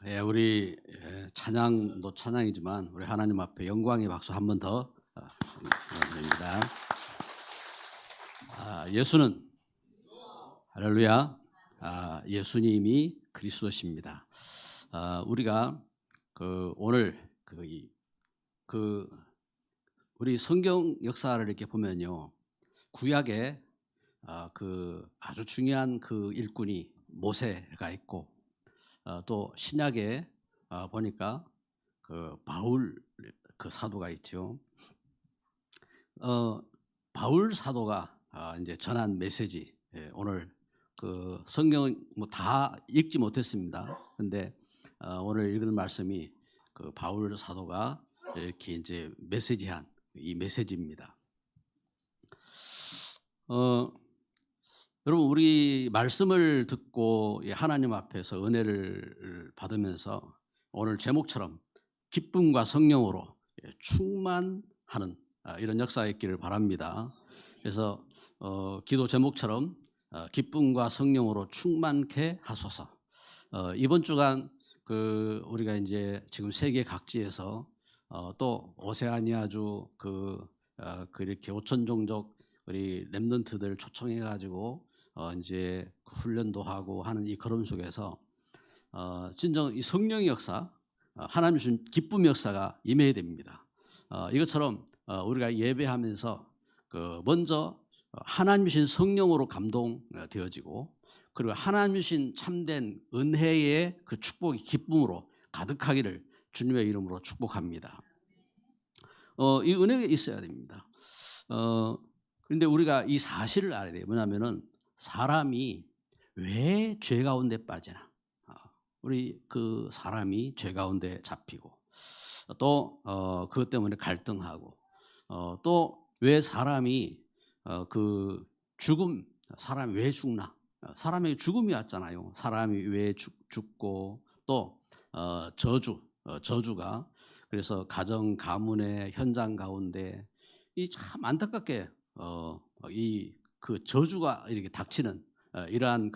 우리 찬양도 찬양이지만 우리 하나님 앞에 영광의 박수 한 번 더 드립니다. 예수는 할렐루야. 예수님이 그리스도십니다. 우리가 오늘 우리 성경 역사를 이렇게 보면요, 구약에 아주 중요한 일꾼이 모세가 있고, 또 신약에 보니까 바울 사도가 있죠. 바울 사도가 이제 전한 메시지, 오늘 성경 다 읽지 못했습니다. 근데 오늘 읽은 말씀이 바울 사도가 이렇게 이제 메시지한 이 메시지입니다. 여러분, 우리 말씀을 듣고 하나님 앞에서 은혜를 받으면서 오늘 제목처럼 기쁨과 성령으로 충만하는 이런 역사가 있기를 바랍니다. 그래서 기도 제목처럼 기쁨과 성령으로 충만케 하소서. 이번 주간 우리가 이제 지금 세계 각지에서 또 오세아니아주 이렇게 5천 종족 우리 렘넌트들 초청해 가지고 이제 훈련도 하고 하는 이 걸음 속에서 진정 이 성령의 역사, 하나님 주신 기쁨의 역사가 임해야 됩니다. 이것처럼 우리가 예배하면서 먼저 하나님 주신 성령으로 감동되어지고, 그리고 하나님 주신 참된 은혜의 축복이 기쁨으로 가득하기를 주님의 이름으로 축복합니다. 이 은혜가 있어야 됩니다. 그런데 우리가 이 사실을 알아야 돼요. 뭐냐면은 사람이 왜 죄 가운데 빠지나? 우리 사람이 죄 가운데 잡히고, 또 그것 때문에 갈등하고, 또 왜 사람이 사람이 왜 죽나? 사람에게 죽음이 왔잖아요. 사람이 왜 죽고, 또 저주가, 그래서 가정 가문의 현장 가운데 이 참 안타깝게 저주가 이렇게 닥치는 이러한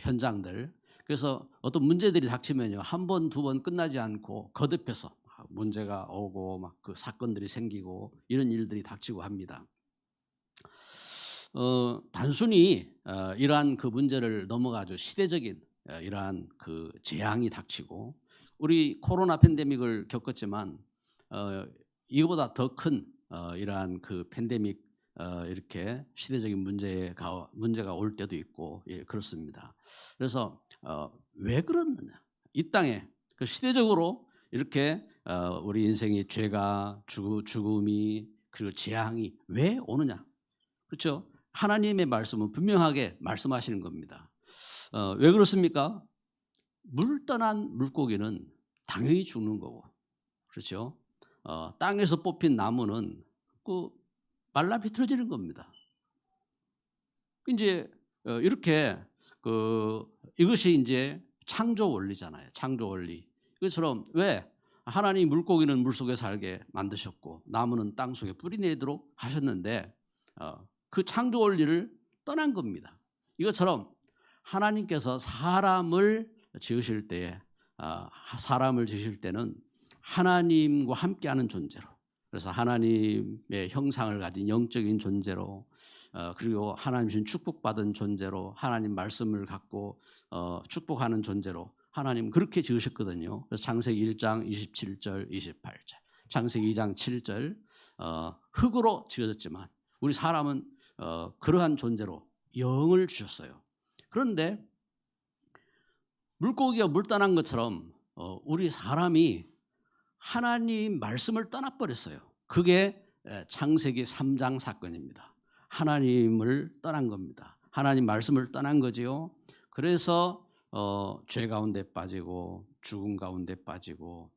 현장들. 그래서 어떤 문제들이 닥치면요, 한 번, 두 번 끝나지 않고 거듭해서 문제가 오고 막 사건들이 생기고 이런 일들이 닥치고 합니다. 단순히 이러한 문제를 넘어가죠. 시대적인 이러한 재앙이 닥치고, 우리 코로나 팬데믹을 겪었지만 이거보다 더 큰 이러한 팬데믹, 이렇게 시대적인 문제가 올 때도 있고, 그렇습니다. 그래서 왜 그러느냐? 이 땅에 시대적으로 이렇게 우리 인생의 죄가, 죽음이, 그리고 재앙이 왜 오느냐? 그렇죠? 하나님의 말씀은 분명하게 말씀하시는 겁니다. 왜 그렇습니까? 물 떠난 물고기는 당연히 죽는 거고, 그렇죠? 땅에서 뽑힌 나무는 말라 비틀어지는 겁니다. 이제 이렇게 이것이 이제 창조 원리잖아요. 창조 원리. 이것처럼 왜 하나님 물고기는 물속에 살게 만드셨고 나무는 땅 속에 뿌리내도록 하셨는데 그 창조 원리를 떠난 겁니다. 이것처럼 하나님께서 사람을 지으실 때는 하나님과 함께하는 존재로, 그래서 하나님의 형상을 가진 영적인 존재로, 그리고 하나님 주신 축복받은 존재로, 하나님 말씀을 갖고 축복하는 존재로 하나님 그렇게 지으셨거든요. 그래서 창세기 1장 27절 28절, 창세기 2장 7절, 흙으로 지어졌지만 우리 사람은 그러한 존재로 영을 주셨어요. 그런데 물고기가 물 떠난 것처럼 우리 사람이 하나님 말씀을 떠나버렸어요. 그게 창세기 3장 사건입니다. 하나님을 떠난 겁니다. 하나님 말씀을 떠난 거지요. 그래서 죄 가운데 빠지고, 죽음 가운데 빠지고,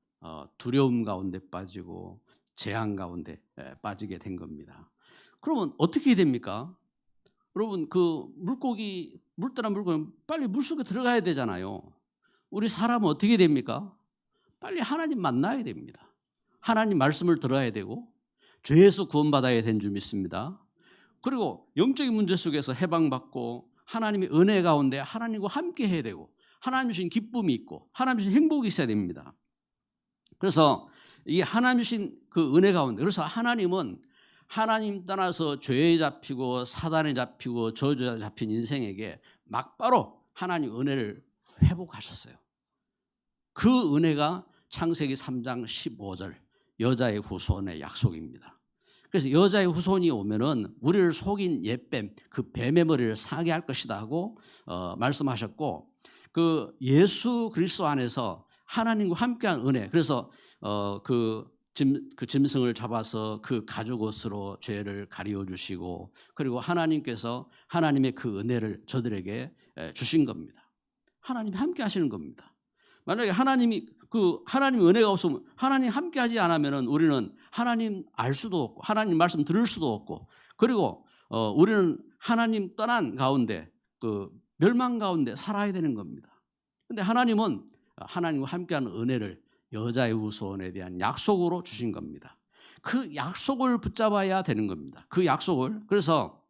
두려움 가운데 빠지고, 재앙 가운데 빠지게 된 겁니다. 그러면 어떻게 됩니까? 여러분, 물 떠난 물고기 빨리 물속에 들어가야 되잖아요. 우리 사람은 어떻게 됩니까? 빨리 하나님 만나야 됩니다. 하나님 말씀을 들어야 되고, 죄에서 구원받아야 되는 줄 믿습니다. 그리고 영적인 문제 속에서 해방받고 하나님의 은혜 가운데 하나님과 함께 해야 되고, 하나님 주신 기쁨이 있고 하나님 주신 행복이 있어야 됩니다. 그래서 이 하나님 주신 그 은혜 가운데, 그래서 하나님은 하나님 떠나서 죄에 잡히고 사단에 잡히고 저주에 잡힌 인생에게 막바로 하나님 은혜를 회복하셨어요. 그 은혜가 창세기 3장 15절 여자의 후손의 약속입니다. 그래서 여자의 후손이 오면은 우리를 속인 옛뱀, 그 뱀의 머리를 상하게 할 것이다 하고 말씀하셨고, 그 예수 그리스도 안에서 하나님과 함께한 은혜, 그래서 그 짐승을 잡아서 그 가죽 옷으로 죄를 가리워 주시고, 그리고 하나님께서 하나님의 그 은혜를 저들에게 주신 겁니다. 하나님이 함께 하시는 겁니다. 만약에 하나님 은혜가 없으면, 하나님 함께 하지 않으면 우리는 하나님 알 수도 없고 하나님 말씀 들을 수도 없고, 그리고 우리는 하나님 떠난 가운데, 그 멸망 가운데 살아야 되는 겁니다. 그런데 하나님은 하나님과 함께하는 은혜를 여자의 후손에 대한 약속으로 주신 겁니다. 그 약속을 붙잡아야 되는 겁니다. 그 약속을. 그래서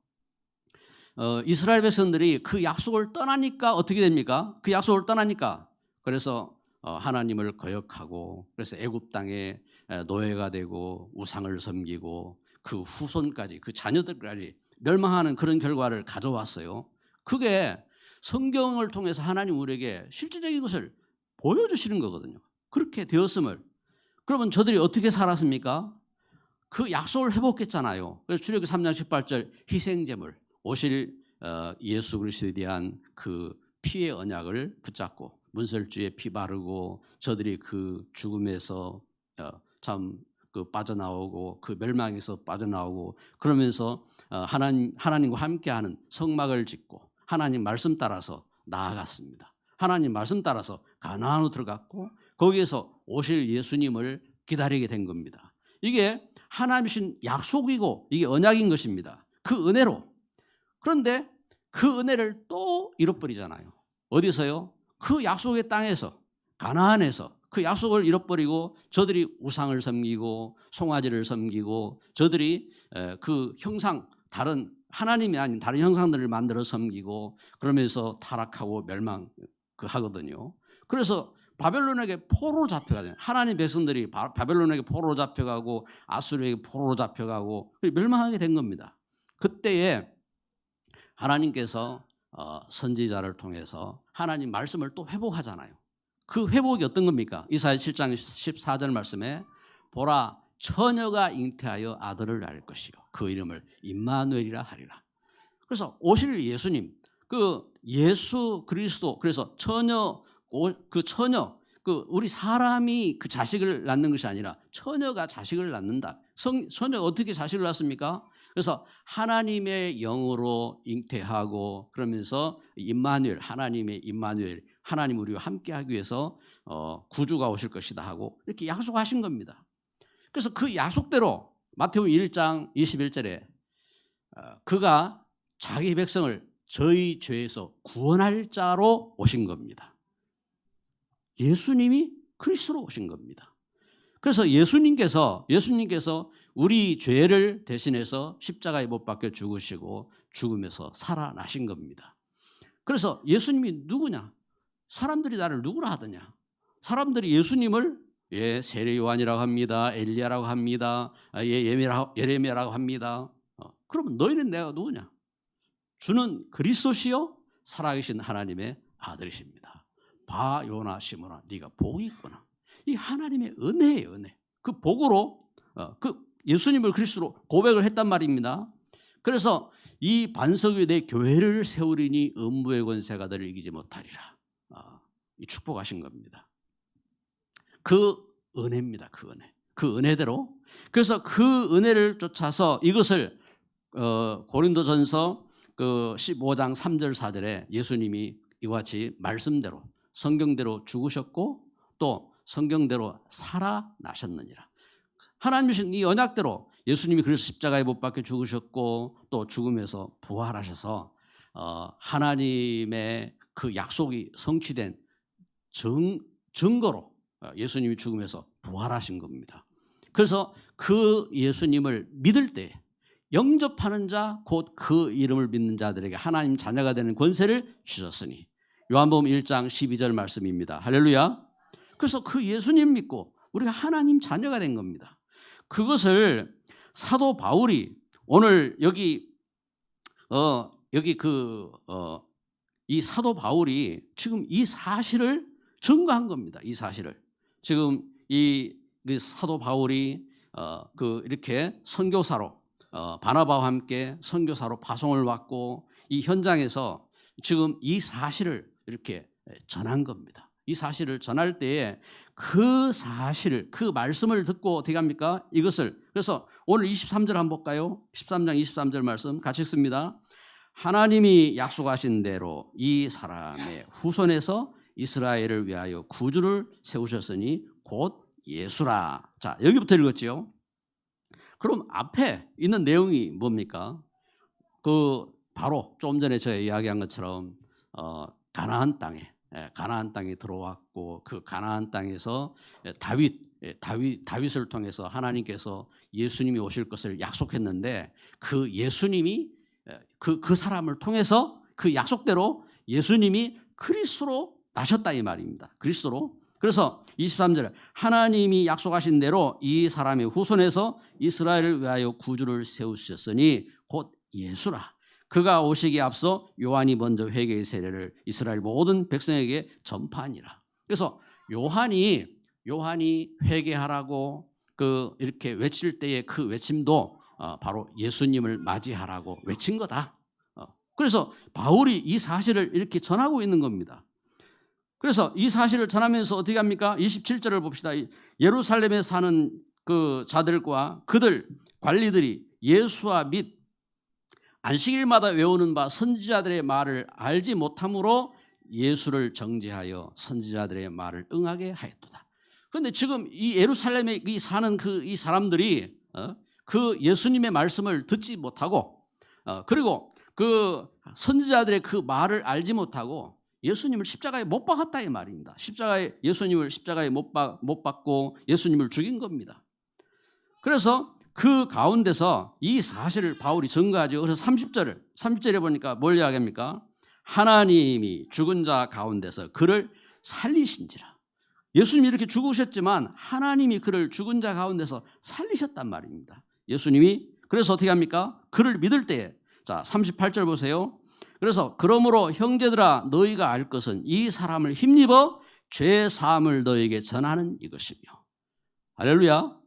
이스라엘 백성들이 그 약속을 떠나니까 어떻게 됩니까? 그 약속을 떠나니까, 그래서 하나님을 거역하고, 그래서 애굽 땅에 노예가 되고 우상을 섬기고 그 후손까지, 그 자녀들까지 멸망하는 그런 결과를 가져왔어요. 그게 성경을 통해서 하나님 우리에게 실질적인 것을 보여주시는 거거든요. 그렇게 되었음을. 그러면 저들이 어떻게 살았습니까? 그 약속을 회복했잖아요. 그래서 출애굽기 3장 18절 희생제물, 오실 예수 그리스도에 대한 그 피의 언약을 붙잡고 문설주에 피 바르고, 저들이 그 죽음에서 참 그 빠져나오고 그 멸망에서 빠져나오고, 그러면서 하나님과 함께하는 성막을 짓고 하나님 말씀 따라서 나아갔습니다. 하나님 말씀 따라서 가나안으로 들어갔고, 거기에서 오실 예수님을 기다리게 된 겁니다. 이게 하나님 주신 약속이고 이게 언약인 것입니다. 그 은혜로. 그런데 그 은혜를 또 잃어버리잖아요. 어디서요? 그 약속의 땅에서, 가나안에서 그 약속을 잃어버리고 저들이 우상을 섬기고 송아지를 섬기고, 저들이 그 형상, 다른 하나님이 아닌 다른 형상들을 만들어 섬기고, 그러면서 타락하고 멸망하거든요. 그래서 바벨론에게 포로로 잡혀가잖아요. 하나님 백성들이 바벨론에게 포로로 잡혀가고 아수르에게 포로로 잡혀가고 멸망하게 된 겁니다. 그때에 하나님께서 선지자를 통해서 하나님 말씀을 또 회복하잖아요. 그 회복이 어떤 겁니까? 이사야 7장 14절 말씀에 보라, 처녀가 잉태하여 아들을 낳을 것이요 그 이름을 임마누엘이라 하리라. 그래서 오실 예수님, 그 예수 그리스도, 그래서 처녀, 우리 사람이 그 자식을 낳는 것이 아니라 처녀가 자식을 낳는다. 처녀가 어떻게 자식을 낳습니까? 그래서 하나님의 영으로 잉태하고, 그러면서 임마누엘, 하나님의 임마누엘, 하나님 우리와 함께하기 위해서 구주가 오실 것이다 하고 이렇게 약속하신 겁니다. 그래서 그 약속대로 마태복음 1장 21절에 그가 자기 백성을 저희 죄에서 구원할 자로 오신 겁니다. 예수님이 그리스도로 오신 겁니다. 그래서 예수님께서 우리 죄를 대신해서 십자가에 못 박혀 죽으시고 죽음에서 살아나신 겁니다. 그래서 예수님이 누구냐? 사람들이 나를 누구라 하더냐? 사람들이 예수님을 세례 요한이라고 합니다. 엘리야라고 합니다. 예레미야라고 합니다. 그러면 너희는 내가 누구냐? 주는 그리스도시요 살아계신 하나님의 아들이십니다. 바 요나 시몬아, 네가 복이 있구나. 이 하나님의 은혜예요, 은혜. 그 복으로 그 예수님을 그리스도로 고백을 했단 말입니다. 그래서 이 반석 위에 내 교회를 세우리니 음부의 권세가 너를 이기지 못하리라. 이 축복하신 겁니다. 그 은혜입니다. 그 은혜. 그 은혜대로. 그래서 그 은혜를 쫓아서 이것을 고린도전서 그 15장 3절 4절에 예수님이 이와 같이 말씀대로 성경대로 죽으셨고 또 성경대로 살아나셨느니라. 하나님 주신 이 언약대로 예수님이 그래서 십자가에 못 박혀 죽으셨고 또 죽음에서 부활하셔서 하나님의 그 약속이 성취된 증거로 예수님이 죽음에서 부활하신 겁니다. 그래서 그 예수님을 믿을 때 영접하는 자 곧 그 이름을 믿는 자들에게 하나님 자녀가 되는 권세를 주셨으니 요한복음 1장 12절 말씀입니다. 할렐루야. 그래서 그 예수님 믿고 우리가 하나님 자녀가 된 겁니다. 그것을 사도 바울이 오늘 이 사도 바울이 지금 이 사실을 증거한 겁니다. 이 사실을 지금 이 사도 바울이 이렇게 선교사로 바나바와 함께 선교사로 파송을 받고 이 현장에서 지금 이 사실을 이렇게 전한 겁니다. 이 사실을 전할 때에 그 사실을, 그 말씀을 듣고 어떻게 합니까? 이것을, 그래서 오늘 23절 한번 볼까요? 13장 23절 말씀 같이 읽습니다. 하나님이 약속하신 대로 이 사람의 후손에서 이스라엘을 위하여 구주를 세우셨으니 곧 예수라. 자, 여기부터 읽었지요. 그럼 앞에 있는 내용이 뭡니까? 바로 조금 전에 제가 이야기한 것처럼 가나안 땅에 들어왔고 그 가나안 땅에서 다윗을 통해서 하나님께서 예수님이 오실 것을 약속했는데 그 예수님이 그 사람을 통해서 그 약속대로 예수님이 그리스도로 나셨다 이 말입니다. 그리스도로. 그래서 23절에 하나님이 약속하신 대로 이 사람의 후손에서 이스라엘을 위하여 구주를 세우셨으니 곧 예수라. 그가 오시기에 앞서 요한이 먼저 회개의 세례를 이스라엘 모든 백성에게 전파하니라. 그래서 요한이 회개하라고 이렇게 외칠 때의 그 외침도 바로 예수님을 맞이하라고 외친 거다. 그래서 바울이 이 사실을 이렇게 전하고 있는 겁니다. 그래서 이 사실을 전하면서 어떻게 합니까? 27절을 봅시다. 예루살렘에 사는 그 자들과 그들 관리들이 예수와 및 안식일마다 외우는 바 선지자들의 말을 알지 못함으로 예수를 정죄하여 선지자들의 말을 응하게 하였도다. 그런데 지금 이 예루살렘에 사는 이 사람들이 그 예수님의 말씀을 듣지 못하고 그리고 그 선지자들의 그 말을 알지 못하고 예수님을 십자가에 못 박았다 이 말입니다. 예수님을 십자가에 못 박고 예수님을 죽인 겁니다. 그래서 그 가운데서 이 사실을 바울이 증거하죠. 그래서 30절에 보니까 뭘 이야기합니까? 하나님이 죽은 자 가운데서 그를 살리신지라. 예수님이 이렇게 죽으셨지만 하나님이 그를 죽은 자 가운데서 살리셨단 말입니다. 예수님이. 그래서 어떻게 합니까? 그를 믿을 때에. 자, 38절 보세요. 그래서 그러므로 형제들아 너희가 알 것은 이 사람을 힘입어 죄 사함을 너희에게 전하는 이것이며. 할렐루야.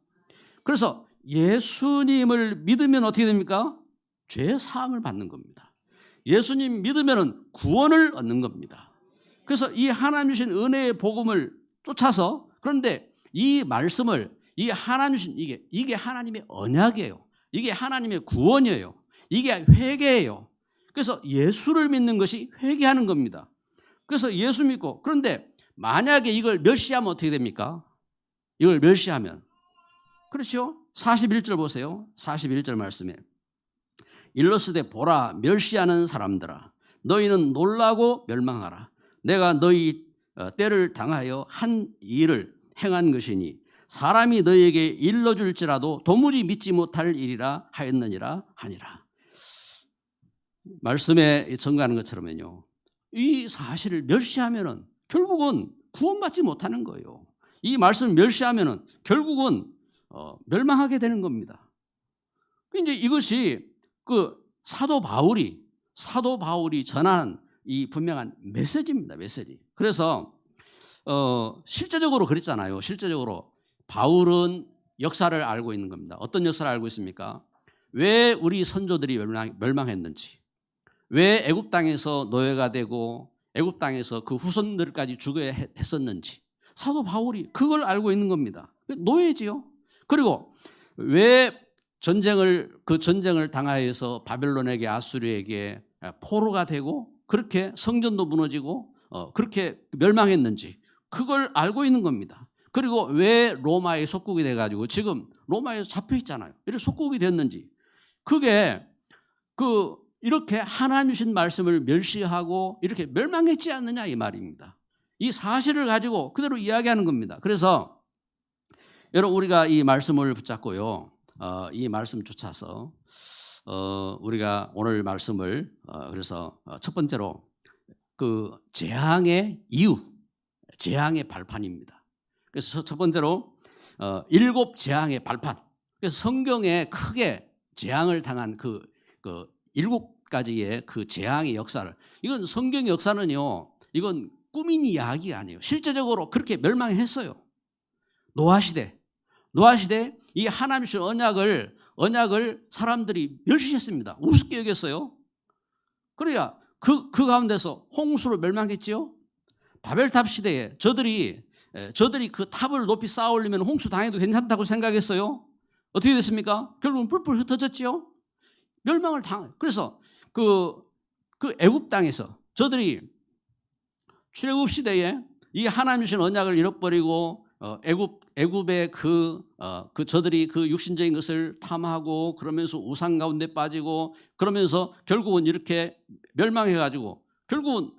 그래서 예수님을 믿으면 어떻게 됩니까? 죄 사함을 받는 겁니다. 예수님 믿으면 구원을 얻는 겁니다. 그래서 이 하나님 주신 은혜의 복음을 쫓아서, 그런데 이 말씀을, 이 하나님 주신 이게 하나님의 언약이에요. 이게 하나님의 구원이에요. 이게 회개예요. 그래서 예수를 믿는 것이 회개하는 겁니다. 그래서 예수 믿고, 그런데 만약에 이걸 멸시하면 어떻게 됩니까? 이걸 멸시하면, 그렇죠? 41절 보세요. 41절 말씀에 일러스되 보라 멸시하는 사람들아 너희는 놀라고 멸망하라. 내가 너희 때를 당하여 한 일을 행한 것이니 사람이 너희에게 일러줄지라도 도무지 믿지 못할 일이라 하였느니라 하니라. 말씀에 증거하는 것처럼요, 이 사실을 멸시하면은 결국은 구원받지 못하는 거예요. 이 말씀을 멸시하면은 결국은 멸망하게 되는 겁니다. 이제 이것이 그 사도 바울이 전한 이 분명한 메시지입니다. 메시지. 그래서 실제적으로 그랬잖아요. 실제적으로 바울은 역사를 알고 있는 겁니다. 어떤 역사를 알고 있습니까? 왜 우리 선조들이 멸망했는지, 왜 애굽 땅에서 노예가 되고 애굽 땅에서 그 후손들까지 죽어야 했었는지 사도 바울이 그걸 알고 있는 겁니다. 노예지요. 그리고 왜 그 전쟁을 당하여서 바벨론에게 아수르에게 포로가 되고 그렇게 성전도 무너지고 그렇게 멸망했는지 그걸 알고 있는 겁니다. 그리고 왜 로마에 속국이 돼가지고 지금 로마에 잡혀 있잖아요. 이렇게 속국이 됐는지, 그게 이렇게 하나님 주신 말씀을 멸시하고 이렇게 멸망했지 않느냐 이 말입니다. 이 사실을 가지고 그대로 이야기하는 겁니다. 그래서 여러분 우리가 이 말씀을 붙잡고요, 이 말씀 쫓아서 우리가 오늘 말씀을 그래서 첫 번째로 그 재앙의 이유, 재앙의 발판입니다. 그래서 첫 번째로 7 재앙의 발판. 그래서 성경에 크게 재앙을 당한 그 7가지의 그 재앙의 역사를, 이건 성경 역사는요, 이건 꾸민 이야기가 아니에요. 실제적으로 그렇게 멸망했어요. 노아 시대 이 하나님 주신 언약을 사람들이 멸시했습니다. 우습게 여겼어요. 그러니까 그 가운데서 홍수로 멸망했지요. 바벨탑 시대에 저들이 그 탑을 높이 쌓아 올리면 홍수 당해도 괜찮다고 생각했어요. 어떻게 됐습니까? 결국은 뿔뿔 흩어졌지요. 멸망을 당해요. 그래서 그 애굽 땅에서 저들이 출애굽 시대에 이 하나님 주신 언약을 잃어버리고 애굽의 저들이 그 육신적인 것을 탐하고 그러면서 우상 가운데 빠지고 그러면서 결국은 이렇게 멸망해가지고 결국은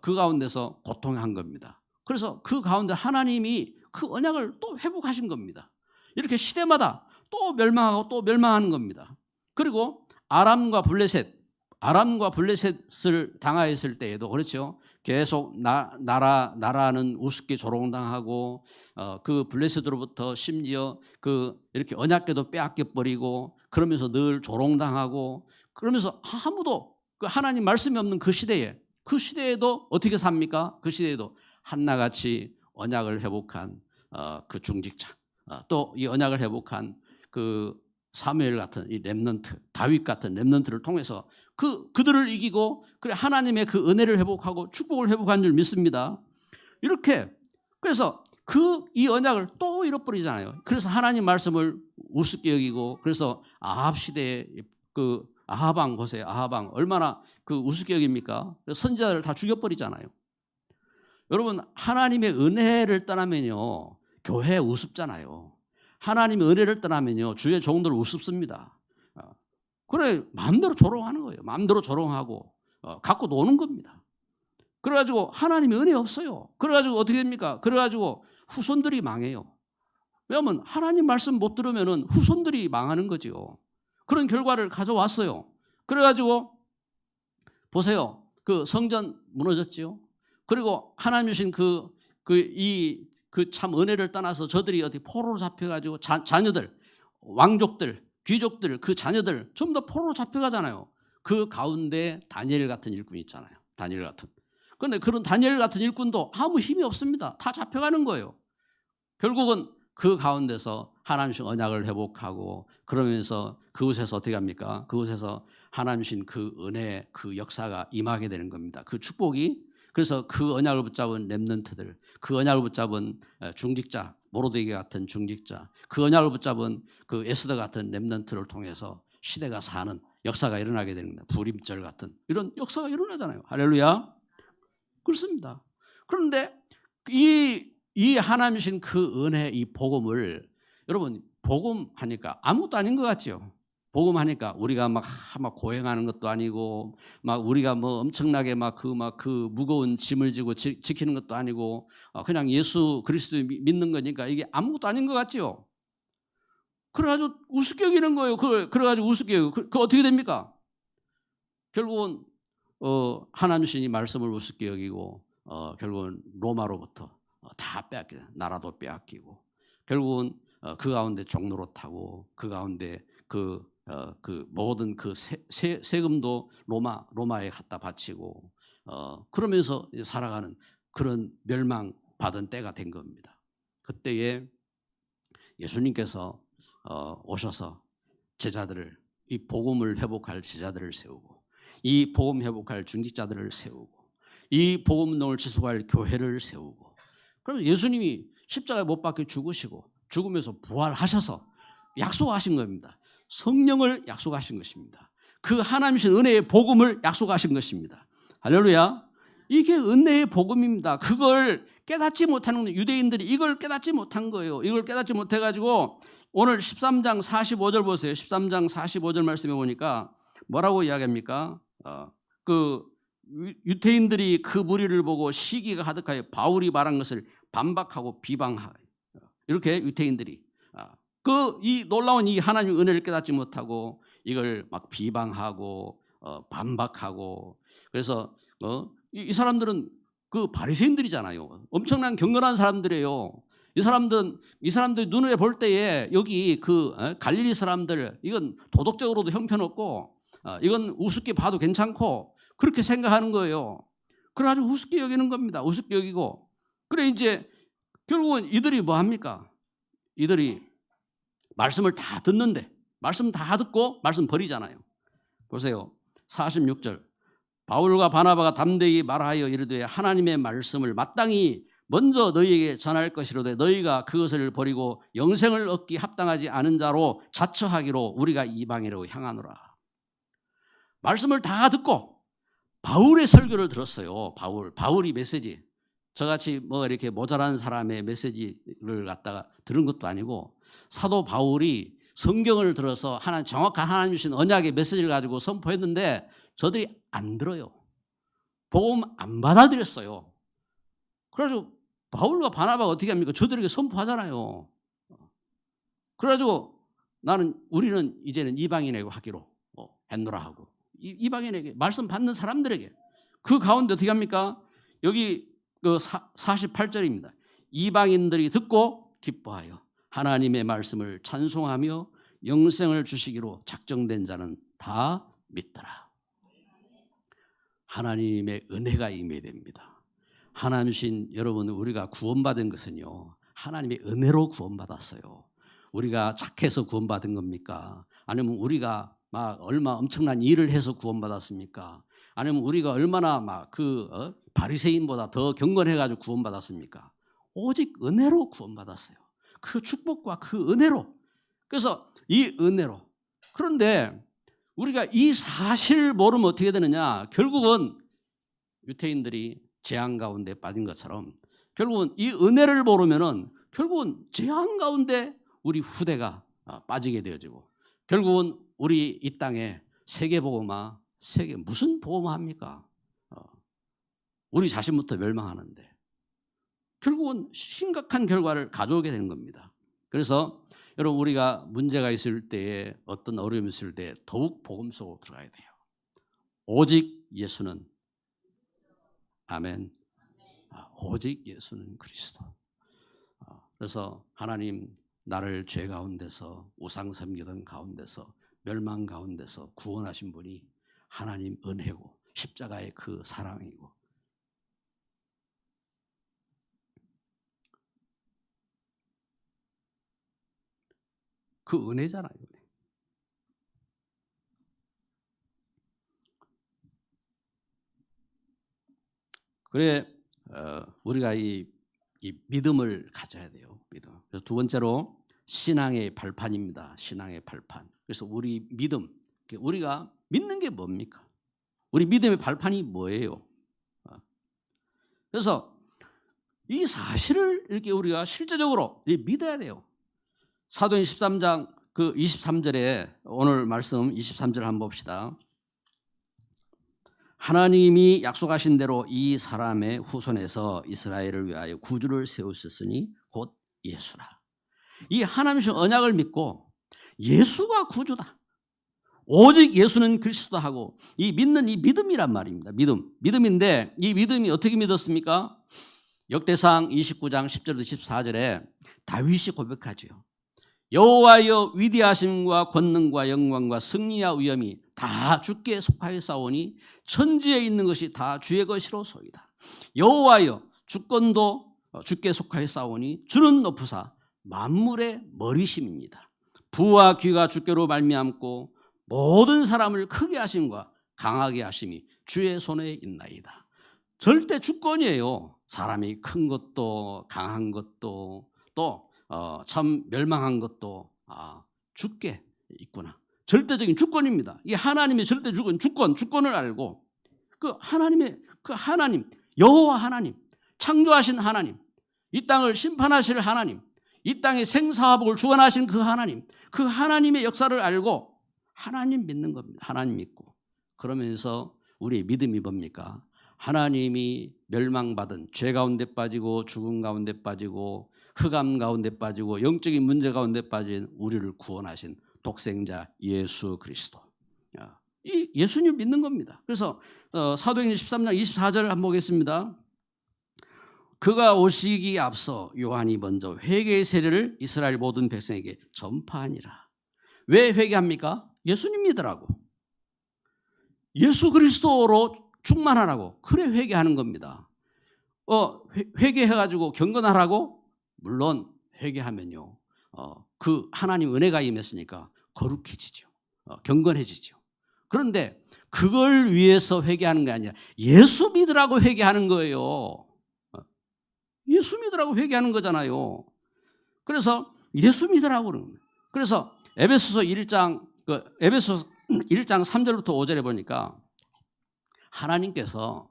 그 가운데서 고통한 겁니다. 그래서 그 가운데 하나님이 그 언약을 또 회복하신 겁니다. 이렇게 시대마다 또 멸망하고 또 멸망하는 겁니다. 그리고 아람과 블레셋을 당하였을 때에도 그렇죠. 계속 나라는 우습게 조롱당하고 그 블레셋으로부터 심지어 이렇게 언약궤도 빼앗겨 버리고 그러면서 늘 조롱당하고 그러면서 아무도 그 하나님 말씀이 없는 그 시대에도 어떻게 삽니까? 그 시대에도 한나같이 언약을 회복한 그 중직자, 또 이 언약을 회복한 그 사무엘 같은 이 렘넌트, 다윗 같은 렘넌트를 통해서 그들을 이기고 그래 하나님의 그 은혜를 회복하고 축복을 회복한 줄 믿습니다. 이렇게 그래서 이 언약을 또 잃어버리잖아요. 그래서 하나님 말씀을 우습게 여기고 그래서 아합 시대에 그 아합 왕 보세요. 아합 왕 얼마나 그 우습게 여깁니까? 선지자를 다 죽여버리잖아요. 여러분 하나님의 은혜를 떠나면요 교회 우습잖아요. 하나님의 은혜를 떠나면요 주의 종들 우습습니다. 그래 마음대로 조롱하는 거예요. 마음대로 조롱하고 갖고 노는 겁니다. 그래가지고 하나님의 은혜 없어요. 그래가지고 어떻게 됩니까? 그래가지고 후손들이 망해요. 왜냐하면 하나님 말씀 못 들으면은 후손들이 망하는 거죠. 그런 결과를 가져왔어요. 그래가지고 보세요. 그 성전 무너졌지요. 그리고 하나님 주신 참 은혜를 떠나서 저들이 어디 포로로 잡혀가지고 자녀들, 왕족들, 귀족들, 그 자녀들 전부 다 포로로 잡혀가잖아요. 그 가운데 다니엘 같은 일꾼 있잖아요. 다니엘 같은. 그런데 그런 다니엘 같은 일꾼도 아무 힘이 없습니다. 다 잡혀가는 거예요. 결국은 그 가운데서 하나님 주신 언약을 회복하고 그러면서 그곳에서 어떻게 합니까? 그곳에서 하나님 주신 그 은혜, 그 역사가 임하게 되는 겁니다. 그 축복이. 그래서 그 언약을 붙잡은 렘넌트들, 그 언약을 붙잡은 중직자, 모로데기 같은 중직자, 그 언약을 붙잡은 그 에스더 같은 렘넌트를 통해서 시대가 사는 역사가 일어나게 됩니다. 부림절 같은 이런 역사가 일어나잖아요. 할렐루야. 그렇습니다. 그런데 이 하나님이신 그 은혜, 이 복음을 여러분 복음하니까 아무것도 아닌 것 같죠. 복음하니까 우리가 막 고행하는 것도 아니고 막 우리가 뭐 엄청나게 그 무거운 짐을 지고 지키는 것도 아니고 그냥 예수 그리스도 믿는 거니까 이게 아무것도 아닌 것 같죠. 그래가지고 우습게 여기는 거예요. 그래가지고 우습게 여기고 그 어떻게 됩니까? 결국은 하나님신이 말씀을 우습게 여기고 결국은 로마로부터 다 빼앗기고 나라도 빼앗기고 결국은 그 가운데 종노릇하고 그 가운데 그 모든 그 세금도 로마에 갖다 바치고 그러면서 살아가는 그런 멸망받은 때가 된 겁니다. 그때에 예수님께서 오셔서 제자들을 이 복음을 회복할 제자들을 세우고 이 복음 회복할 중직자들을 세우고 이 복음론을 지속할 교회를 세우고 그러면 예수님이 십자가에 못 박혀 죽으시고 죽으면서 부활하셔서 약속하신 겁니다. 성령을 약속하신 것입니다. 그 하나님이신 은혜의 복음을 약속하신 것입니다. 할렐루야. 이게 은혜의 복음입니다. 그걸 깨닫지 못하는 유대인들이 이걸 깨닫지 못한 거예요. 이걸 깨닫지 못해가지고 오늘 13장 45절 보세요. 13장 45절 말씀해 보니까 뭐라고 이야기합니까? 그 유대인들이 그 무리를 보고 시기가 가득하여 바울이 말한 것을 반박하고 비방하여 이렇게 유대인들이 이 놀라운 이 하나님의 은혜를 깨닫지 못하고 이걸 막 비방하고 반박하고 그래서 이 사람들은 그 바리새인들이잖아요. 엄청난 경건한 사람들이에요. 이 사람들 눈에 볼 때에 여기 그 갈릴리 사람들 이건 도덕적으로도 형편없고 이건 우습게 봐도 괜찮고 그렇게 생각하는 거예요. 그래가지고 우습게 여기는 겁니다. 우습게 여기고. 그래 이제 결국은 이들이 뭐 합니까? 이들이 말씀을 다 듣는데 말씀 다 듣고 말씀 버리잖아요. 보세요. 46절. 바울과 바나바가 담대히 말하여 이르되 하나님의 말씀을 마땅히 먼저 너희에게 전할 것이로되 너희가 그것을 버리고 영생을 얻기 합당하지 않은 자로 자처하기로 우리가 이방인으로 향하노라. 말씀을 다 듣고 바울의 설교를 들었어요. 바울이 메시지. 저같이 뭐 이렇게 모자란 사람의 메시지를 갖다가 들은 것도 아니고 사도 바울이 성경을 들어서 정확한 하나님 주신 언약의 메시지를 가지고 선포했는데 저들이 안 들어요. 복음 안 받아들였어요. 그래가지고 바울과 바나바가 어떻게 합니까? 저들에게 선포하잖아요. 그래가지고 우리는 이제는 이방인에게 하기로 했노라 하고 이방인에게 말씀 받는 사람들에게 그 가운데 어떻게 합니까? 여기 그 48절입니다. 이방인들이 듣고 기뻐하여 하나님의 말씀을 찬송하며 영생을 주시기로 작정된 자는 다 믿더라. 하나님의 은혜가 임해야 됩니다. 하나님 신 여러분, 우리가 구원받은 것은요 하나님의 은혜로 구원받았어요. 우리가 착해서 구원받은 겁니까? 아니면 우리가 막 얼마 엄청난 일을 해서 구원받았습니까? 아니면 우리가 얼마나 막 바리새인보다 더 경건해가지고 구원받았습니까? 오직 은혜로 구원받았어요. 그 축복과 그 은혜로. 그래서 이 은혜로. 그런데 우리가 이 사실을 모르면 어떻게 되느냐? 결국은 유태인들이 재앙 가운데 빠진 것처럼 결국은 이 은혜를 모르면은 결국은 재앙 가운데 우리 후대가 빠지게 되어지고 결국은 우리 이 땅에 세계복음화 무슨 복음화입니까? 우리 자신부터 멸망하는데 결국은 심각한 결과를 가져오게 되는 겁니다. 그래서 여러분 우리가 문제가 있을 때에 어떤 어려움이 있을 때 더욱 복음 속으로 들어가야 돼요. 오직 예수는 아멘. 오직 예수는 그리스도. 그래서 하나님 나를 죄 가운데서 우상 섬기던 가운데서 멸망 가운데서 구원하신 분이 하나님 은혜고 십자가의 그 사랑이고 그 은혜잖아요. 그래 우리가 이 믿음을 가져야 돼요. 믿음. 그래서 두 번째로 신앙의 발판입니다. 신앙의 발판. 그래서 우리 믿음, 우리가 믿는 게 뭡니까? 우리 믿음의 발판이 뭐예요? 그래서 이 사실을 이렇게 우리가 실제적으로 믿어야 돼요. 사도행 13장 그 23절에 오늘 말씀 23절 한번 봅시다. 하나님이 약속하신 대로 이 사람의 후손에서 이스라엘을 위하여 구주를 세우셨으니 곧 예수라. 이 하나님의 언약을 믿고 예수가 구주다. 오직 예수는 그리스도다 하고 이 믿는 이 믿음이란 말입니다. 믿음인데 이 믿음이 어떻게 믿었습니까? 역대상 29장 10절부터 14절에 다윗이 고백하죠. 여호와여 위대하심과 권능과 영광과 승리와 위엄이 다 주께 속하였사오니 천지에 있는 것이 다 주의 것이로소이다. 여호와여 주권도 주께 속하였사오니 주는 높으사 만물의 머리심입니다. 부와 귀가 주께로 말미암고 모든 사람을 크게 하심과 강하게 하심이 주의 손에 있나이다. 절대 주권이에요. 사람이 큰 것도 강한 것도 또 참 멸망한 것도 주께 있구나. 절대적인 주권입니다. 이게 하나님의 절대 주권을 알고 그 하나님 여호와 하나님 창조하신 하나님 이 땅을 심판하실 하나님 이 땅의 생사화복을 주관하신 그 하나님의 역사를 알고 하나님 믿는 겁니다. 하나님 믿고 그러면서 우리의 믿음이 뭡니까? 하나님이 멸망받은 죄 가운데 빠지고 죽음 가운데 빠지고 흑암 가운데 빠지고 영적인 문제 가운데 빠진 우리를 구원하신 독생자 예수 그리스도. 이 예수님 믿는 겁니다. 그래서 사도행전 13장 24절을 한번 보겠습니다. 그가 오시기에 앞서 요한이 먼저 회개의 세례를 이스라엘 모든 백성에게 전파하니라. 왜 회개합니까? 예수님 믿으라고. 예수 그리스도로 충만하라고. 그래 회개하는 겁니다. 회개해가지고 경건하라고? 물론 회개하면요. 그 하나님 은혜가 임했으니까 거룩해지죠. 경건해지죠. 그런데 그걸 위해서 회개하는 게 아니라 예수 믿으라고 회개하는 거예요. 예수 믿으라고 회개하는 거잖아요. 그래서 예수 믿으라고 그러는 거예요. 그래서 에베소서 1장 3절부터 5절에 보니까 하나님께서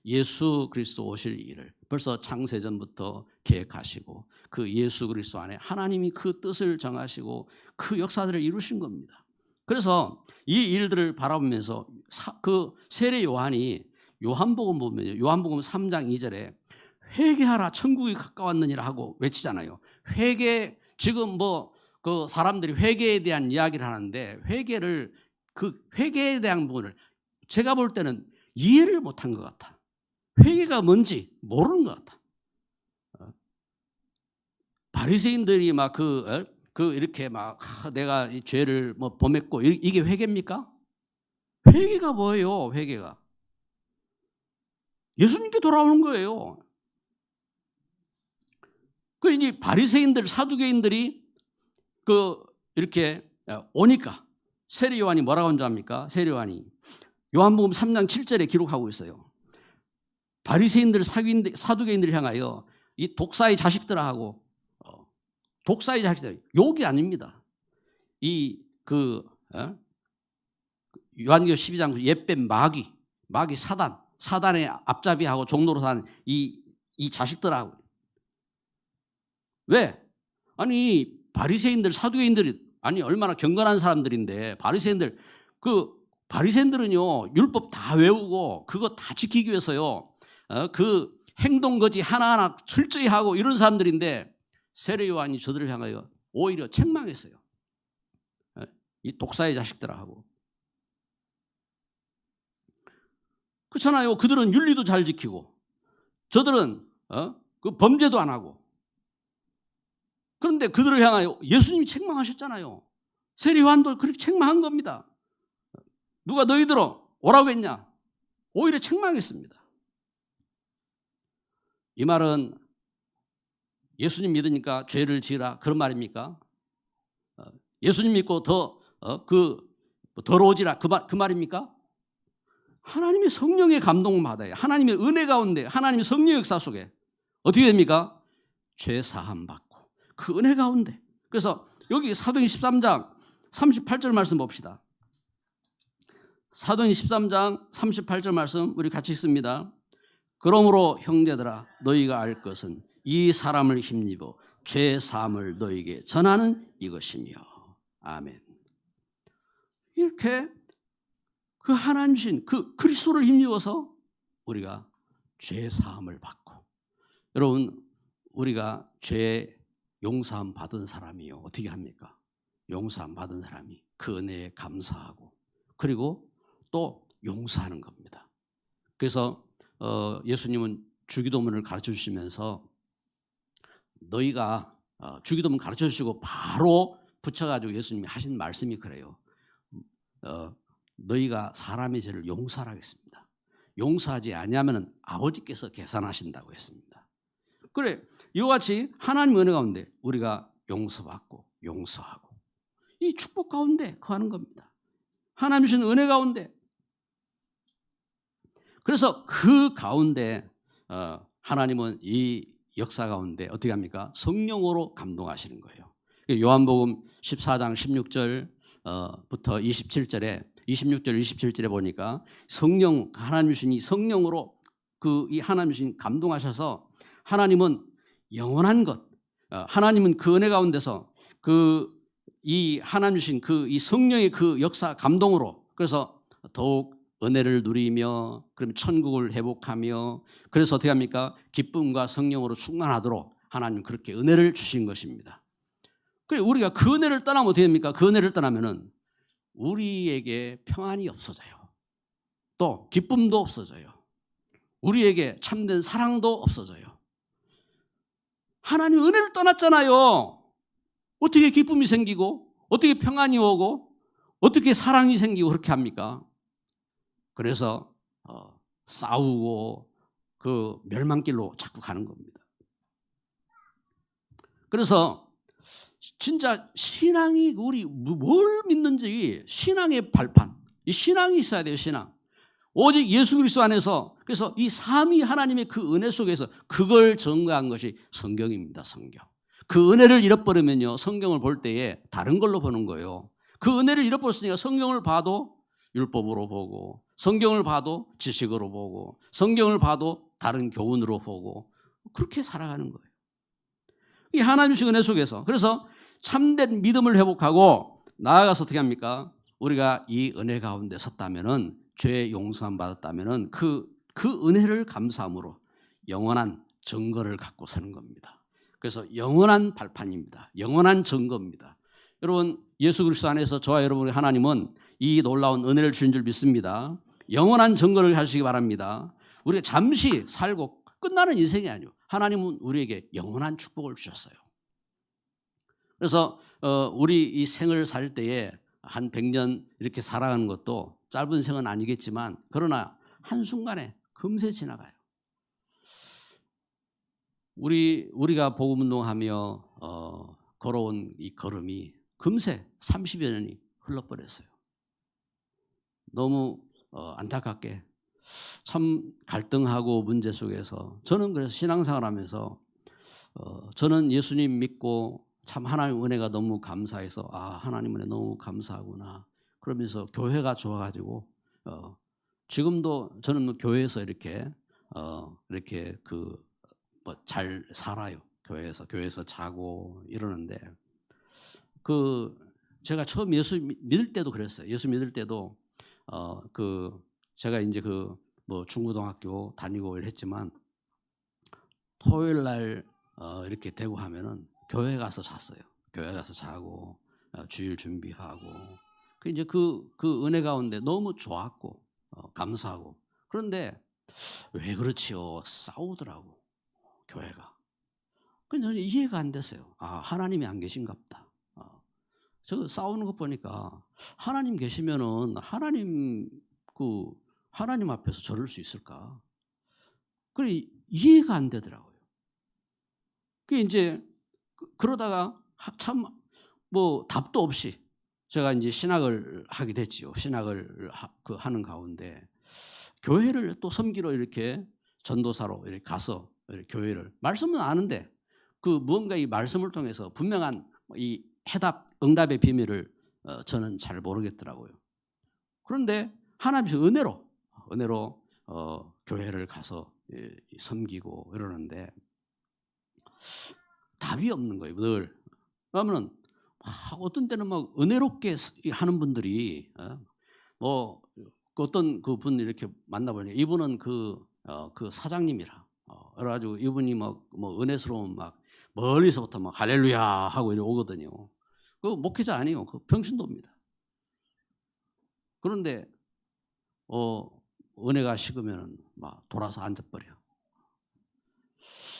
예수 그리스도 오실 일을 벌써 창세전부터 계획하시고 그 예수 그리스도 안에 하나님이 그 뜻을 정하시고 그 역사들을 이루신 겁니다. 그래서 이 일들을 바라보면서 그 세례 요한이 요한복음 보면요. 요한복음 3장 2절에 회개하라 천국이 가까웠느니라 하고 외치잖아요. 지금 그 사람들이 회개에 대한 이야기를 하는데 그 회개에 대한 부분을 제가 볼 때는 이해를 못한 것 같아. 회개가 뭔지 모르는 것 같아. 바리새인들이 막 이렇게 막 내가 이 죄를 범했고 이게 회개입니까? 회개가 뭐예요? 회개가 예수님께 돌아오는 거예요. 이 바리새인들 사두개인들이 이렇게 오니까 세례 요한이 뭐라고 한 줄 압니까? 세례 요한이 요한복음 3장 7절에 기록하고 있어요. 바리새인들 사두개인들을 향하여 이 독사의 자식들아 하고 독사의 자식들 욕이 아닙니다. 요한계시록 12장 옛뱀 마귀 사단의 앞잡이하고 종로로 사는 이 자식들하고 왜? 아니 바리새인들 사두개인들이 얼마나 경건한 사람들인데 바리새인들은요 율법 다 외우고 그거 다 지키기 위해서요 그 행동거지 하나하나 철저히 하고 이런 사람들인데 세례 요한이 저들을 향하여 오히려 책망했어요. 이 독사의 자식들하고 그렇잖아요. 그들은 윤리도 잘 지키고 저들은 그 범죄도 안 하고 그런데 그들을 향하여 예수님이 책망하셨잖아요. 세례 요한도 그렇게 책망한 겁니다. 누가 너희들어 오라고 했냐? 오히려 책망했습니다. 이 말은 예수님 믿으니까 죄를 지으라 그런 말입니까? 예수님 믿고 더러워지라 그 말입니까? 하나님의 성령의 감동을 받아요. 하나님의 은혜 가운데 하나님의 성령 역사 속에 어떻게 됩니까? 죄 사함 받고 그 은혜 가운데. 그래서 여기 사도행전 13장 38절 말씀 봅시다. 사도행전 13장 38절 말씀 우리 같이 읽습니다. 그러므로 형제들아 너희가 알 것은 이 사람을 힘입어 죄 사함을 너희에게 전하는 이것이며 아멘. 이렇게 그 하나님 신 그 그리스도를 힘입어서 우리가 죄 사함을 받고 여러분 우리가 죄 용서함 받은 사람이요 어떻게 합니까? 용서함 받은 사람이 그 은혜에 감사하고 그리고 또 용서하는 겁니다. 그래서 예수님은 주기도문을 가르쳐 주시면서 너희가 주기도문 가르쳐 주시고 바로 붙여가지고 예수님이 하신 말씀이 그래요. 너희가 사람의 죄를 용서하겠습니다. 용서하지 아니하면 아버지께서 계산하신다고 했습니다. 그래 이와 같이 하나님 은혜 가운데 우리가 용서받고 용서하고 이 축복 가운데 거하는 겁니다. 하나님 주신 은혜 가운데. 그래서 그 가운데 하나님은 이 역사 가운데 어떻게 합니까? 성령으로 감동하시는 거예요. 요한복음 14장 16절부터 26절 27절에 보니까 성령 하나님 주신 이 성령으로 이 하나님 주신 감동하셔서 하나님은 영원한 것 하나님은 그 은혜 가운데서 이 하나님 주신 이 성령의 그 역사 감동으로 그래서 더욱 은혜를 누리며 그럼 천국을 회복하며 그래서 어떻게 합니까? 기쁨과 성령으로 충만하도록 하나님 그렇게 은혜를 주신 것입니다. 그래 우리가 그 은혜를 떠나면 어떻게 됩니까? 그 은혜를 떠나면은 우리에게 평안이 없어져요. 또 기쁨도 없어져요. 우리에게 참된 사랑도 없어져요. 하나님 은혜를 떠났잖아요. 어떻게 기쁨이 생기고 어떻게 평안이 오고 어떻게 사랑이 생기고 그렇게 합니까? 그래서 싸우고 그 멸망길로 자꾸 가는 겁니다. 그래서 진짜 신앙이 우리 뭘 믿는지 신앙의 발판, 이 신앙이 있어야 돼요. 신앙. 오직 예수 그리스도 안에서. 그래서 이 삼위 하나님의 그 은혜 속에서 그걸 증거한 것이 성경입니다. 성경. 그 은혜를 잃어버리면요, 성경을 볼 때에 다른 걸로 보는 거예요. 그 은혜를 잃어버렸으니까 성경을 봐도 율법으로 보고, 성경을 봐도 지식으로 보고, 성경을 봐도 다른 교훈으로 보고, 그렇게 살아가는 거예요. 이 하나님의 은혜 속에서. 그래서 참된 믿음을 회복하고 나아가서 어떻게 합니까? 우리가 이 은혜 가운데 섰다면은, 죄 용서함 받았다면은 그 은혜를 감사함으로 영원한 증거를 갖고 서는 겁니다. 그래서 영원한 발판입니다. 영원한 증거입니다. 여러분, 예수 그리스도 안에서 저와 여러분의 하나님은 이 놀라운 은혜를 주신 줄 믿습니다. 영원한 증거를 하시기 바랍니다. 우리가 잠시 살고 끝나는 인생이 아니에요. 하나님은 우리에게 영원한 축복을 주셨어요. 그래서 우리 이 생을 살 때에 한 100년 이렇게 살아가는 것도 짧은 생은 아니겠지만, 그러나 한순간에 금세 지나가요. 우리가 복음운동하며 걸어온 이 걸음이 금세 30여 년이 흘러버렸어요. 너무 안타깝게 참 갈등하고 문제 속에서, 저는 그래서 신앙생활 하면서 저는 예수님 믿고 참 하나님 은혜가 너무 감사해서, 하나님 은혜 너무 감사하구나 그러면서 교회가 좋아가지고 지금도 저는 교회에서 이렇게 잘 살아요. 교회에서 자고 이러는데, 제가 처음 예수 믿을 때도 그랬어요. 예수 믿을 때도 제가 이제 중고등학교 다니고 이랬지만, 토요일 날 이렇게 되고 하면은 교회 가서 잤어요. 교회 가서 자고 주일 준비하고, 이제 그 은혜 가운데 너무 좋았고 감사하고. 그런데 왜 그렇지요? 싸우더라고 교회가. 그래서 저는 이해가 안 됐어요. 하나님이 안 계신가 보다. 저 싸우는 거 보니까 하나님 계시면은 하나님 앞에서 저럴 수 있을까? 그래 이해가 안 되더라고요. 그 이제 그러다가 참 답도 없이 제가 이제 신학을 하게 됐지요. 신학을 하는 가운데 교회를 또 섬기러 이렇게 전도사로 이렇게 가서 이렇게 교회를, 말씀은 아는데 무언가 이 말씀을 통해서 분명한 이 응답의 비밀을 저는 잘 모르겠더라고요. 그런데 하나님의 은혜로 교회를 가서 섬기고 이러는데 답이 없는 거예요. 늘. 그러면 어떤 때는 막 은혜롭게 하는 분들이 어떤 분 이렇게 만나보니까 이분은 그 사장님이라. 그래가지고 이분이 은혜스러운 멀리서부터 할렐루야 하고 이렇게 오거든요. 그 목회자 아니에요. 그 병신도입니다. 그런데 은혜가 식으면 돌아서 앉아버려.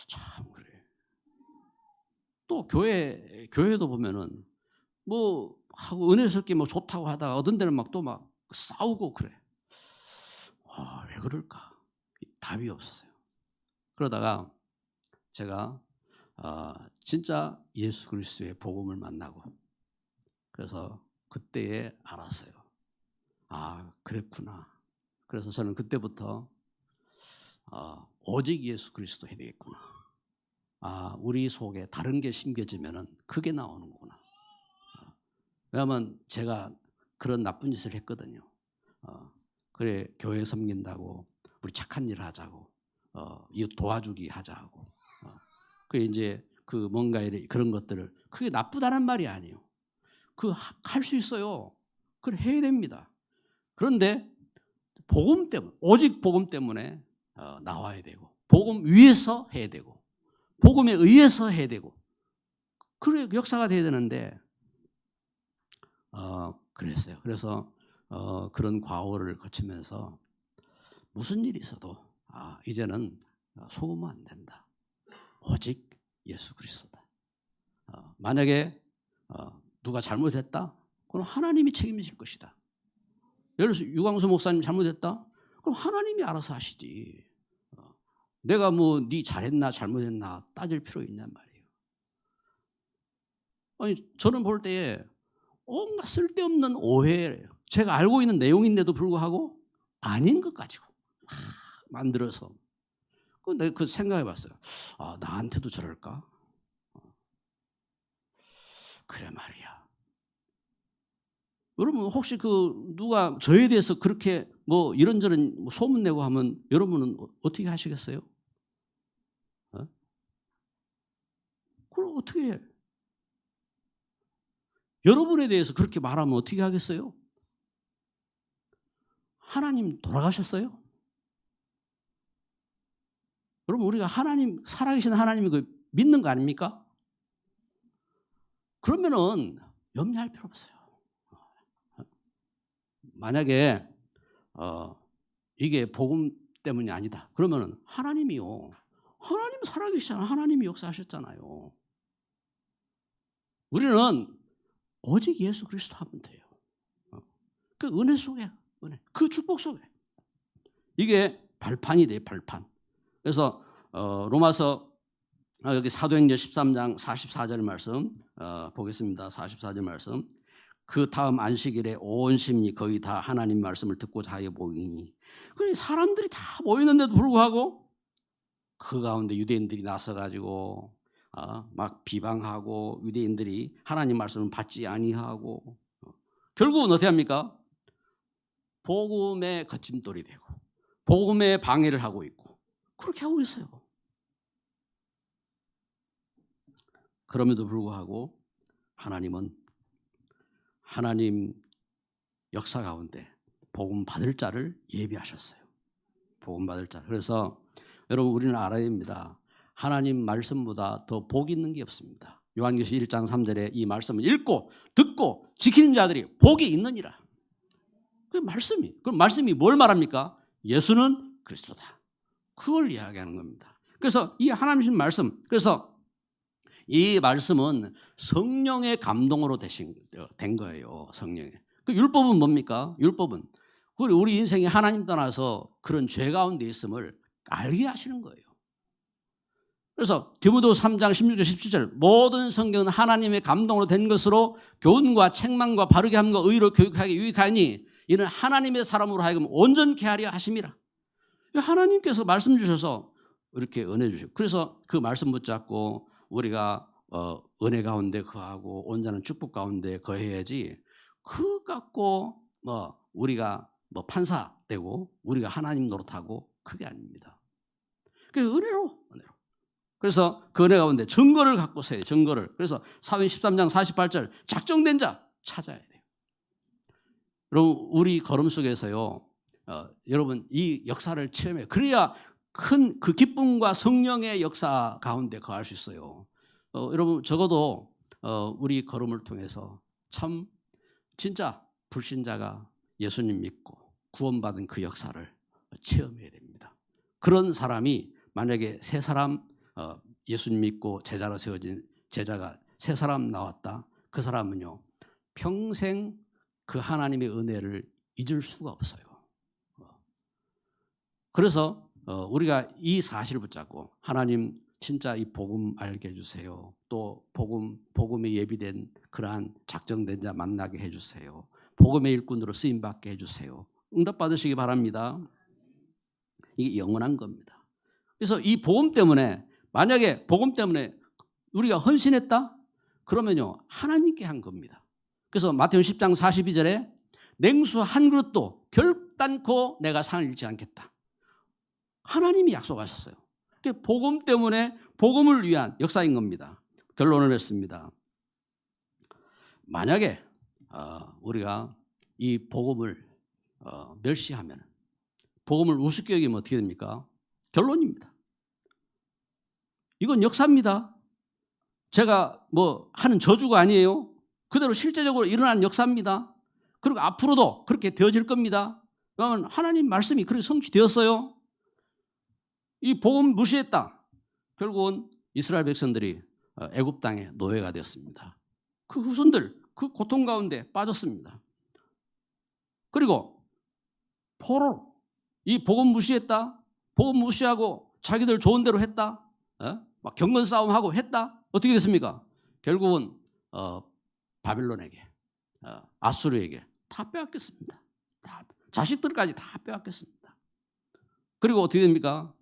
참 그래. 또 교회도 보면은 하고 은혜스럽게 좋다고 하다가 어떤 데는 또 싸우고 그래. 왜 그럴까? 답이 없었어요. 그러다가 제가 진짜 예수 그리스도의 복음을 만나고, 그래서 그때에 알았어요. 그랬구나. 그래서 저는 그때부터 오직 예수 그리스도 해야 되겠구나. 우리 속에 다른 게 심겨지면은 그게 나오는구나. 왜냐하면 제가 그런 나쁜 짓을 했거든요. 그래 교회 섬긴다고 우리 착한 일 하자고 이웃 도와주기 하자고 이제 뭔가 그런 것들을, 그게 나쁘다는 말이 아니에요. 할 수 있어요. 그걸 해야 됩니다. 그런데 복음 때문에, 오직 복음 때문에 나와야 되고, 복음 위에서 해야 되고, 복음에 의해서 해야 되고, 그래 역사가 돼야 되는데 그랬어요. 그래서 그런 과오를 거치면서 무슨 일이 있어도 이제는 속으면 안 된다. 오직 예수 그리스도다. 만약에 누가 잘못했다? 그럼 하나님이 책임질 것이다. 예를 들어서 유광수 목사님 잘못했다? 그럼 하나님이 알아서 하시지. 내가 뭐 네 잘했나 잘못했나 따질 필요 있냔 말이에요. 아니 저는 볼 때에 온갖 쓸데없는 오해, 제가 알고 있는 내용인데도 불구하고 아닌 것 가지고 막 만들어서 내가 그 생각해봤어요. 나한테도 저럴까? 그래 말이야. 여러분 혹시 누가 저에 대해서 그렇게 뭐 이런저런 소문 내고 하면 여러분은 어떻게 하시겠어요? 그럼 어떻게 해? 여러분에 대해서 그렇게 말하면 어떻게 하겠어요? 하나님 돌아가셨어요? 여러분 우리가 하나님 살아계신 하나님을 믿는 거 아닙니까? 그러면은 염려할 필요 없어요. 만약에 이게 복음 때문이 아니다. 그러면은 하나님 살아계시잖아요. 하나님이 역사하셨잖아요. 우리는 오직 예수 그리스도 하면 돼요. 그 은혜 속에, 그 축복 속에. 이게 발판이 돼요, 발판. 그래서 로마서 여기 사도행전 13장 44절 말씀 보겠습니다. 44절 말씀. 그 다음 안식일에 온 심리 거의 다 하나님 말씀을 듣고자 하여 모이니. 그래 사람들이 다 모이는데도 불구하고 그 가운데 유대인들이 나서가지고 막 비방하고 유대인들이 하나님 말씀을 받지 아니하고 결국은 어떻게 합니까? 복음의 거침돌이 되고 복음의 방해를 하고 있고 그렇게 하고 있어요. 그럼에도 불구하고 하나님은 하나님 역사 가운데 복음 받을 자를 예비하셨어요. 복음 받을 자. 그래서 여러분 우리는 알아야 됩니다. 하나님 말씀보다 더 복 있는 게 없습니다. 요한계시 1장 3절에 이 말씀을 읽고 듣고 지키는 자들이 복이 있느니라. 그 말씀이 뭘 말합니까? 예수는 그리스도다. 그걸 이야기하는 겁니다. 그래서 이 하나님의 말씀, 그래서 이 말씀은 성령의 감동으로 된 거예요. 성령의. 그 율법은 뭡니까? 율법은 우리 인생이 하나님 떠나서 그런 죄 가운데 있음을 알게 하시는 거예요. 그래서 디모데 3장 16절 17절 모든 성경은 하나님의 감동으로 된 것으로 교훈과 책망과 바르게 함과 의로 교육하기 유익하니 이는 하나님의 사람으로 하여금 온전케 하려 하심이라. 하나님께서 말씀 주셔서 이렇게 은혜 주시고 그래서 그 말씀 붙잡고 우리가 은혜 가운데 거하고 온전한 축복 가운데 거해야지 그 갖고 우리가 판사 되고 우리가 하나님 노릇하고 그게 아닙니다. 그 은혜로. 그래서 그 은혜 가운데 증거를 갖고 서요. 증거를. 그래서 사도행 13장 48절 작정된 자 찾아야 돼요. 여러분 우리 걸음 속에서요. 여러분 이 역사를 체험해요. 그래야 큰 그 기쁨과 성령의 역사 가운데 거할 수 있어요. 여러분 적어도 우리 걸음을 통해서 참 진짜 불신자가 예수님 믿고 구원받은 그 역사를 체험해야 됩니다. 그런 사람이 만약에 세 사람 예수님 믿고 제자로 세워진 제자가 세 사람 나왔다. 그 사람은요 평생 그 하나님의 은혜를 잊을 수가 없어요. 그래서 우리가 이 사실을 붙잡고 하나님 진짜 이 복음 알게 해주세요. 또 복음에 예비된 그러한 작정된 자 만나게 해주세요. 복음의 일꾼으로 쓰임받게 해주세요. 응답 받으시기 바랍니다. 이게 영원한 겁니다. 그래서 이 복음 때문에 만약에 복음 때문에 우리가 헌신했다? 그러면요 하나님께 한 겁니다. 그래서 마태복음 10장 42절에 냉수 한 그릇도 결단코 내가 상을 잃지 않겠다. 하나님이 약속하셨어요. 복음 때문에 복음을 위한 역사인 겁니다. 결론을 냈습니다. 만약에 우리가 이 복음을 멸시하면 복음을 우습게 여기면 어떻게 됩니까? 결론입니다. 이건 역사입니다. 제가 하는 저주가 아니에요. 그대로 실제적으로 일어난 역사입니다. 그리고 앞으로도 그렇게 되어질 겁니다. 그러면 하나님 말씀이 그렇게 성취되었어요. 이 복음 무시했다. 결국은 이스라엘 백성들이 애굽 땅의 노예가 되었습니다. 그 후손들 그 고통 가운데 빠졌습니다. 그리고 포로 이 복음 무시했다. 복음 무시하고 자기들 좋은 대로 했다. 막 경건 싸움하고 했다. 어떻게 됐습니까? 결국은 바빌론에게 아수르에게 다 빼앗겼습니다. 다, 자식들까지 다 빼앗겼습니다. 그리고 어떻게 됩니까?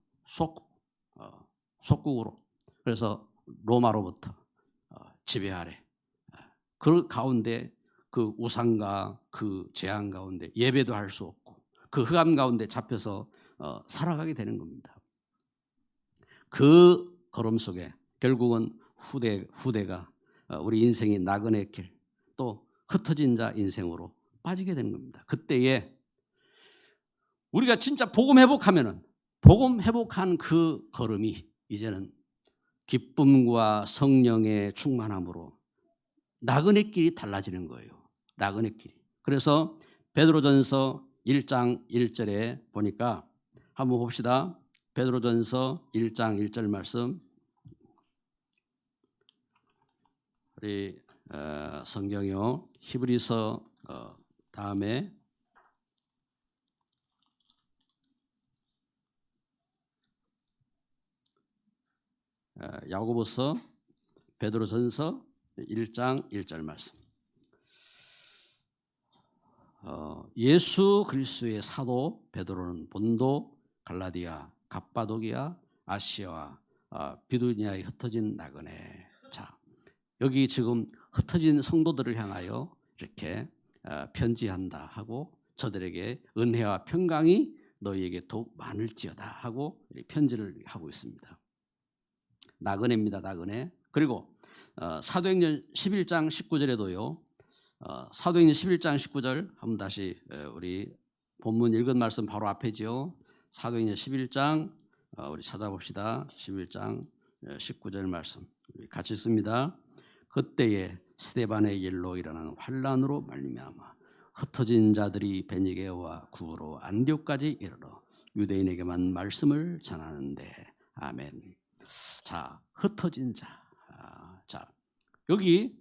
속국으로. 그래서 로마로부터 지배 아래. 그 가운데 그 우상과 그 재앙 가운데 예배도 할 수 없고 그 흑암 가운데 잡혀서 살아가게 되는 겁니다. 그 걸음 속에 결국은 후대가 우리 인생이 나그네 길 또 흩어진 자 인생으로 빠지게 되는 겁니다. 그때에 우리가 진짜 복음 회복하면은 복음 회복한 그 걸음이 이제는 기쁨과 성령의 충만함으로 나그네 길이 달라지는 거예요. 나그네 길이. 그래서 베드로전서 1장 1절에 보니까 한번 봅시다. 베드로전서 1장 1절 말씀. 우리 성경이요. 히브리서 다음에 야고보서 베드로전서 1장 1절 말씀. 예수 그리스도의 사도 베드로는 본도, 갈라디아, 갑바도기아, 아시아와 비두니아에 흩어진 나그네. 자, 여기 지금 흩어진 성도들을 향하여 이렇게 편지한다 하고 저들에게 은혜와 평강이 너희에게 더욱 많을지어다 하고 편지를 하고 있습니다. 나그네입니다. 나그네. 그리고 사도행전 11장 19절에도요. 사도행전 11장 19절 한번 다시 우리 본문 읽은 말씀 바로 앞에지요. 사도행전 11장 우리 찾아봅시다. 11장 19절 말씀 같이 읽습니다. 그때에 스데반의 일로 일어나는 환란으로 말미암아 흩어진 자들이 베니게와 구로 안디옥까지 이르러 유대인에게만 말씀을 전하는데 아멘. 자, 흩어진 자. 자, 여기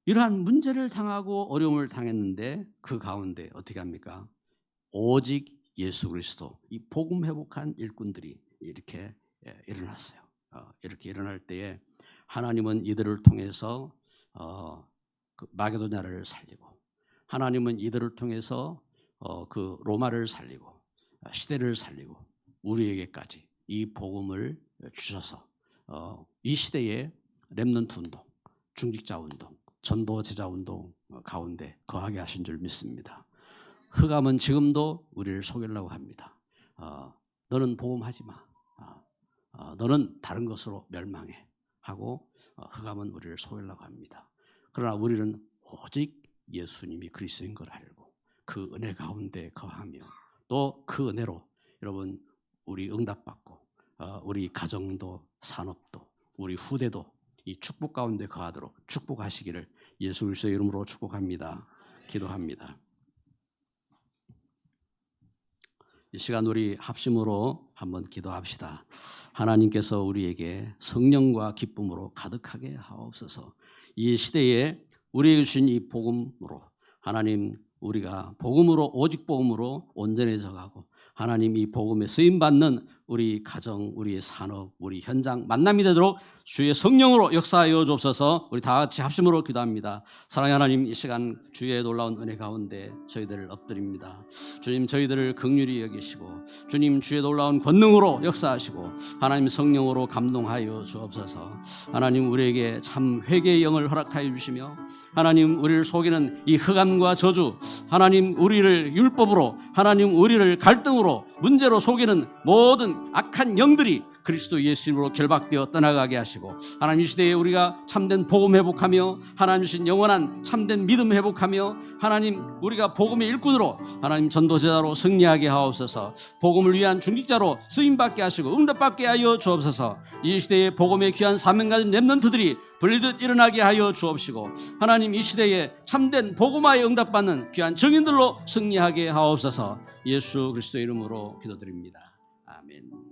이러한 문제를 당하고 어려움을 당했는데 그 가운데 어떻게 합니까? 오직 예수 그리스도 이 복음 회복한 일꾼들이 이렇게 일어났어요. 이렇게 일어날 때에 하나님은 이들을 통해서 그 마게도냐를 살리고 하나님은 이들을 통해서 그 로마를 살리고 시대를 살리고 우리에게까지 이 복음을 주셔서 이 시대에 렘넌트 운동, 중직자 운동, 전도 제자 운동 가운데 거하게 하신 줄 믿습니다. 흑암은 지금도 우리를 속이려고 합니다. 너는 복음하지 마. 너는 다른 것으로 멸망해 하고 흑암은 우리를 속이려고 합니다. 그러나 우리는 오직 예수님이 그리스도인 걸 알고 그 은혜 가운데 거하며 또 그 은혜로 여러분 우리 응답받고 우리 가정도 산업도 우리 후대도 이 축복 가운데 거하도록 축복하시기를 예수 그리스도의 이름으로 축복합니다. 기도합니다. 이 시간 우리 합심으로 한번 기도합시다. 하나님께서 우리에게 성령과 기쁨으로 가득하게 하옵소서. 이 시대에 우리에게 주신 이 복음으로 하나님 우리가 복음으로 오직 복음으로 온전해져 가고 하나님 이 복음에 쓰임받는 우리 가정, 우리의 산업, 우리 현장 만남이 되도록 주의 성령으로 역사하여 주옵소서. 우리 다 같이 합심으로 기도합니다. 사랑하는 하나님, 이 시간 주의 놀라운 은혜 가운데 저희들을 엎드립니다. 주님, 저희들을 긍휼히 여기시고 주님 주의 놀라운 권능으로 역사하시고 하나님 성령으로 감동하여 주옵소서. 하나님 우리에게 참 회개의 영을 허락하여 주시며 하나님 우리를 속이는 이 흑암과 저주, 하나님 우리를 율법으로, 하나님 우리를 갈등으로 문제로 속이는 모든 악한 영들이 그리스도 예수님으로 결박되어 떠나가게 하시고, 하나님 이 시대에 우리가 참된 복음 회복하며 하나님 주신 영원한 참된 믿음 회복하며 하나님 우리가 복음의 일꾼으로 하나님 전도제자로 승리하게 하옵소서. 복음을 위한 중직자로 쓰임받게 하시고 응답받게 하여 주옵소서. 이 시대에 복음의 귀한 사명 가진 렘넌트들이 불리듯 일어나게 하여 주옵시고, 하나님 이 시대에 참된 복음화에 응답받는 귀한 증인들로 승리하게 하옵소서. 예수 그리스도 이름으로 기도드립니다. 아멘.